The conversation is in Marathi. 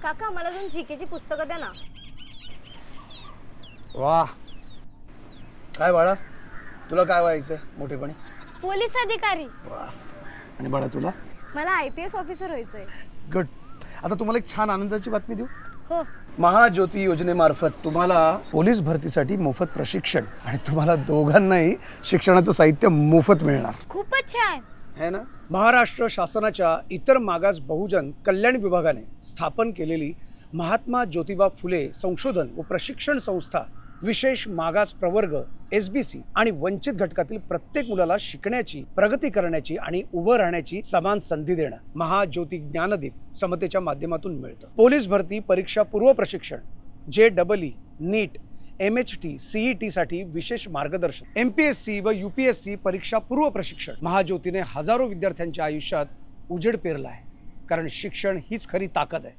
काका मला अजून जीकेची पुस्तकं द्या ना. वाह, काय बाळा, तुला काय व्हायचंय मोठेपणी? पोलीस अधिकारी. वाह. आणि बाळा तुला? मला IPS ऑफिसर व्हायचंय. गुड. आता तुम्हाला एक छान आनंदाची बातमी देऊ. हो. महाज्योती योजनेमार्फत तुम्हाला पोलीस भरतीसाठी मोफत प्रशिक्षण आणि तुम्हाला दोघांनाही शिक्षणाचं साहित्य मोफत मिळणार खूपच छान. है ना. महाराष्ट्र शासनाच्या इतर मागास बहुजन कल्याण विभागाने स्थापन केलेली महात्मा ज्योतिबा फुले संशोधन व प्रशिक्षण संस्था विशेष मागास प्रवर्ग SBC आणि वंचित घटकातील प्रत्येक मुलाला शिकण्याची, प्रगती करण्याची आणि उभं राहण्याची समान संधी देणं महाज्योती ज्ञानदीप समतेच्या माध्यमातून मिळतं. पोलीस भरती परीक्षा पूर्व प्रशिक्षण, JEE, नीट, MHT, CET साठी विशेष मार्गदर्शन, MPSC व UPSC परीक्षा पूर्व प्रशिक्षण. महाज्योतीने हजारो विद्यार्थ्यांच्या आयुष्यात उजेड पेरला आहे, कारण शिक्षण हीच खरी ताकद आहे.